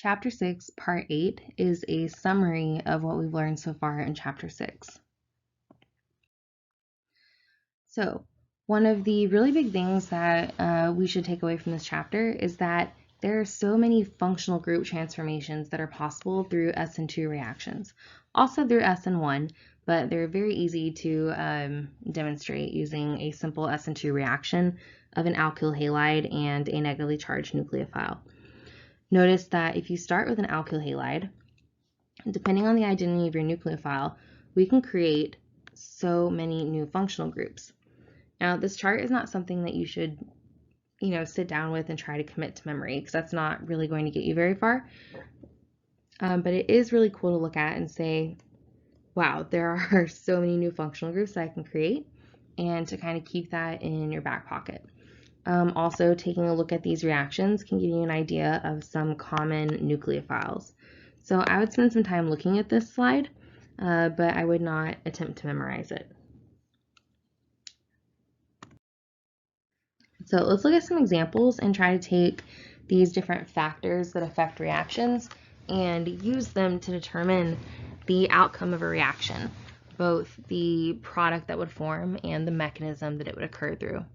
Chapter 6, Part 8 is a summary of what we've learned so far in Chapter 6. So, one of the really big things that we should take away from this chapter is that there are so many functional group transformations that are possible through SN2 reactions. Also through SN1, but they're very easy to demonstrate using a simple SN2 reaction of an alkyl halide and a negatively charged nucleophile. Notice that if you start with an alkyl halide, depending on the identity of your nucleophile, we can create so many new functional groups. Now, this chart is not something that you should, sit down with and try to commit to memory, because that's not really going to get you very far. But it is really cool to look at and say, wow, there are so many new functional groups that I can create, and to kind of keep that in your back pocket. Also, taking a look at these reactions can give you an idea of some common nucleophiles. So I would spend some time looking at this slide, but I would not attempt to memorize it. So let's look at some examples and try to take these different factors that affect reactions and use them to determine the outcome of a reaction, both the product that would form and the mechanism that it would occur through.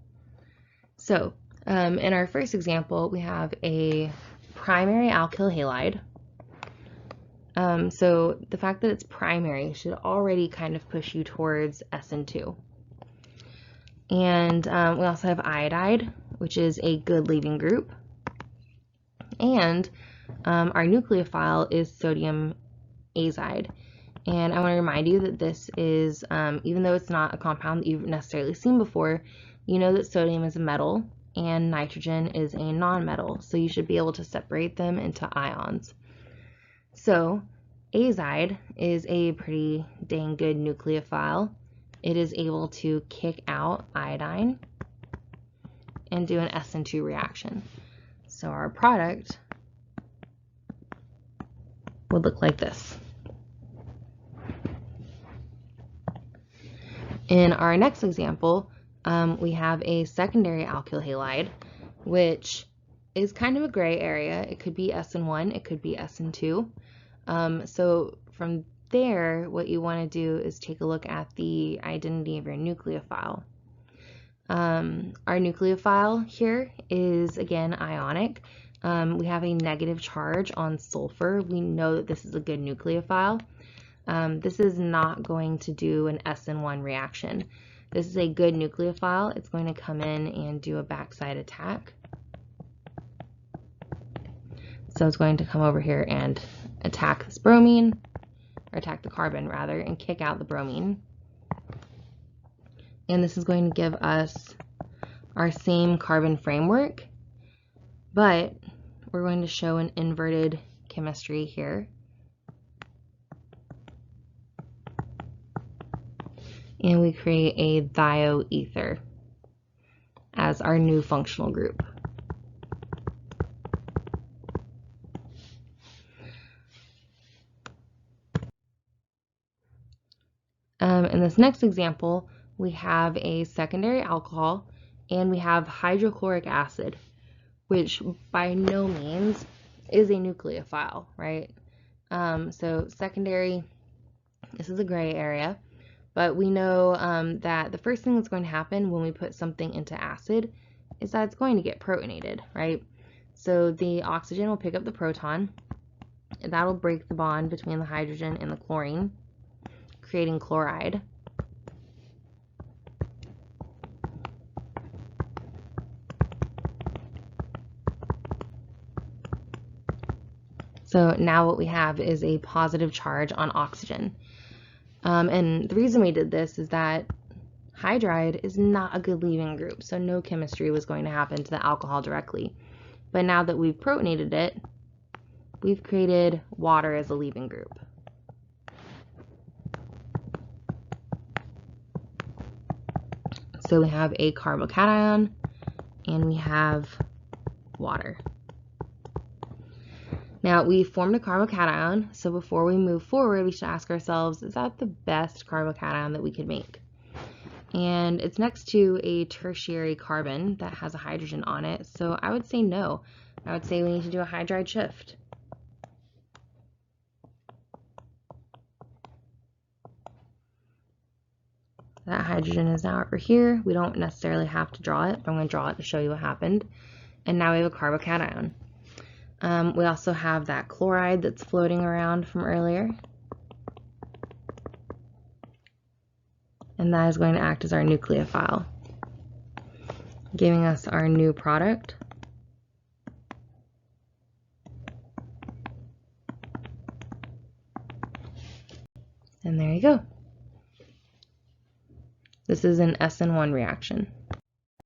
So in our first example, we have a primary alkyl halide. So the fact that it's primary should already kind of push you towards SN2. And we also have iodide, which is a good leaving group. And our nucleophile is sodium azide. And I want to remind you that this is, even though it's not a compound that you've necessarily seen before, you know that sodium is a metal and nitrogen is a nonmetal. So you should be able to separate them into ions. So azide is a pretty dang good nucleophile. It is able to kick out iodine and do an SN2 reaction. So our product would look like this. In our next example, we have a secondary alkyl halide, which is kind of a gray area. It could be SN1, it could be SN2. So from there, what you want to do is take a look at the identity of your nucleophile. Our nucleophile here is, again, ionic. We have a negative charge on sulfur. We know that this is a good nucleophile. This is not going to do an SN1 reaction. This is a good nucleophile. It's going to come in and do a backside attack. So it's going to come over here and attack this bromine, or attack the carbon rather, and kick out the bromine. And this is going to give us our same carbon framework, but we're going to show an inverted chemistry here. And we create a thioether as our new functional group. In this next example, we have a secondary alcohol and we have hydrochloric acid, which by no means is a nucleophile, right? So secondary, this is a gray area, but we know that the first thing that's going to happen when we put something into acid is that it's going to get protonated, right? So the oxygen will pick up the proton, and that'll break the bond between the hydrogen and the chlorine, creating chloride. So now what we have is a positive charge on oxygen. And the reason we did this is that hydride is not a good leaving group, so no chemistry was going to happen to the alcohol directly. But now that we've protonated it, we've created water as a leaving group. So we have a carbocation and we have water. Now we formed a carbocation, so before we move forward, we should ask ourselves, is that the best carbocation that we could make? And it's next to a tertiary carbon that has a hydrogen on it, so I would say no. I would say we need to do a hydride shift. That hydrogen is now over here. We don't necessarily have to draw it, but I'm going to draw it to show you what happened. And now we have a carbocation. We also have that chloride that's floating around from earlier. And that is going to act as our nucleophile, giving us our new product. And there you go. This is an SN1 reaction.